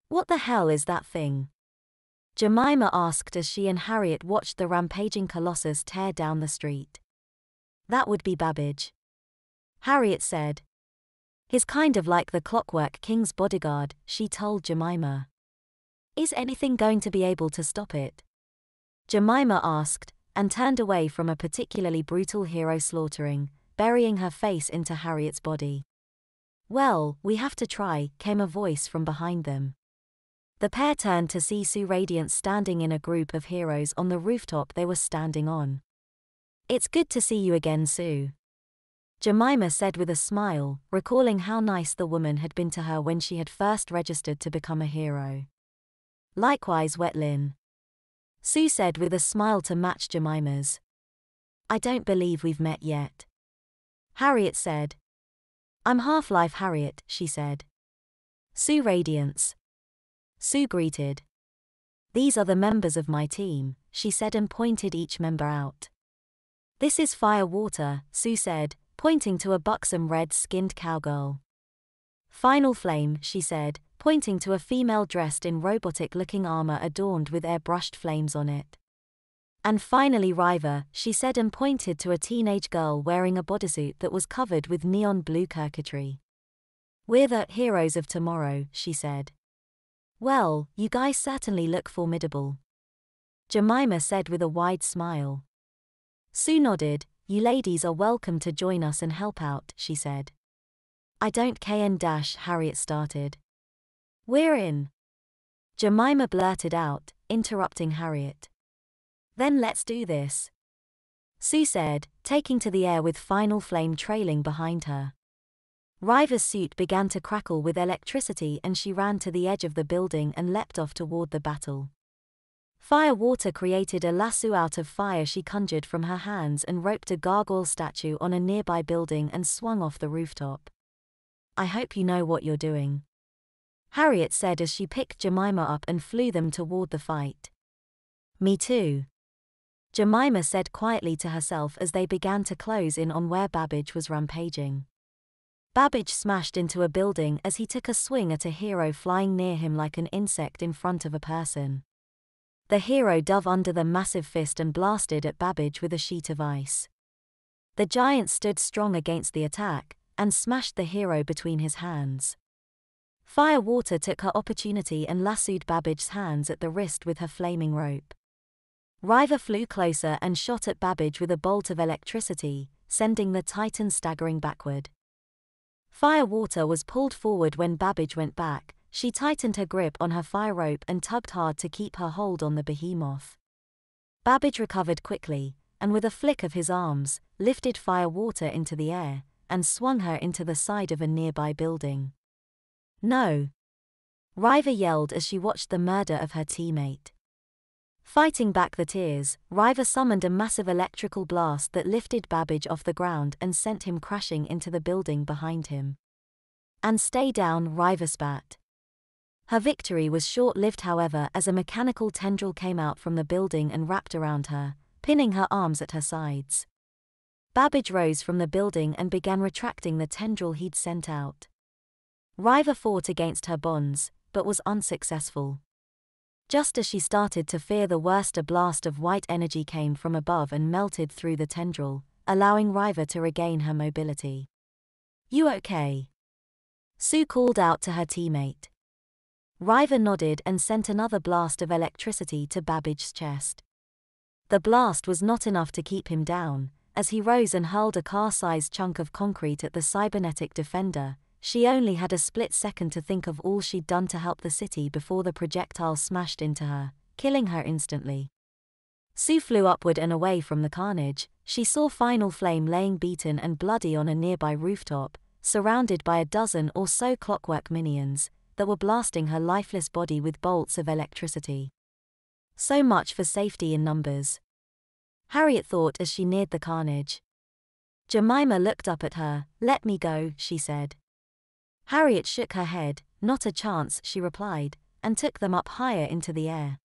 What the hell is that thing? Jemima asked as she and Harriet watched the rampaging colossus tear down the street. That would be Babbage, Harriet said. He's kind of like the Clockwork King's bodyguard, she told Jemima. Is anything going to be able to stop it? Jemima asked, and turned away from a particularly brutal hero slaughtering, burying her face into Harriet's body. Well, we have to try, came a voice from behind them. The pair turned to see Sue Radiance standing in a group of heroes on the rooftop they were standing on. It's good to see you again, Sue, Jemima said with a smile, recalling how nice the woman had been to her when she had first registered to become a hero. Likewise, wet Lynn, Sue said with a smile to match Jemima's. I don't believe we've met yet, Harriet said. I'm Half-Life Harriet, she said. Sue Radiance, Sue greeted. These are the members of my team, she said and pointed each member out. This is Firewater, Sue said, pointing to a buxom red-skinned cowgirl. Final Flame, she said, pointing to a female dressed in robotic-looking armor adorned with airbrushed flames on it. And finally River, she said and pointed to a teenage girl wearing a bodysuit that was covered with neon blue circuitry. We're the heroes of tomorrow, she said. Well, you guys certainly look formidable, Jemima said with a wide smile. Sue nodded. You ladies are welcome to join us and help out, she said. I don't Harriet started. We're in, Jemima blurted out, interrupting Harriet. Then let's do this, Sue said, taking to the air with Final Flame trailing behind her. Riva's suit began to crackle with electricity and she ran to the edge of the building and leapt off toward the battle. Firewater created a lasso out of fire she conjured from her hands and roped a gargoyle statue on a nearby building and swung off the rooftop. I hope you know what you're doing, Harriet said as she picked Jemima up and flew them toward the fight. Me too, Jemima said quietly to herself as they began to close in on where Babbage was rampaging. Babbage smashed into a building as he took a swing at a hero flying near him like an insect in front of a person. The hero dove under the massive fist and blasted at Babbage with a sheet of ice. The giant stood strong against the attack, and smashed the hero between his hands. Firewater took her opportunity and lassoed Babbage's hands at the wrist with her flaming rope. Riva flew closer and shot at Babbage with a bolt of electricity, sending the Titan staggering backward. Firewater was pulled forward when Babbage went back. She tightened her grip on her fire rope and tugged hard to keep her hold on the behemoth. Babbage recovered quickly, and with a flick of his arms, lifted Firewater into the air, and swung her into the side of a nearby building. No! Riva yelled as she watched the murder of her teammate. Fighting back the tears, Riva summoned a massive electrical blast that lifted Babbage off the ground and sent him crashing into the building behind him. And stay down, Riva spat. Her victory was short-lived however as a mechanical tendril came out from the building and wrapped around her, pinning her arms at her sides. Babbage rose from the building and began retracting the tendril he'd sent out. Riva fought against her bonds, but was unsuccessful. Just as she started to fear the worst, a blast of white energy came from above and melted through the tendril, allowing Riva to regain her mobility. You okay? Sue called out to her teammate. Riva nodded and sent another blast of electricity to Babbage's chest. The blast was not enough to keep him down. As he rose and hurled a car-sized chunk of concrete at the cybernetic defender, she only had a split second to think of all she'd done to help the city before the projectile smashed into her, killing her instantly. Sue flew upward and away from the carnage. She saw Final Flame laying beaten and bloody on a nearby rooftop, surrounded by a dozen or so clockwork minions that were blasting her lifeless body with bolts of electricity. So much for safety in numbers, Harriet thought as she neared the carnage. Jemima looked up at her. Let me go, she said. Harriet shook her head. Not a chance, she replied, and took them up higher into the air.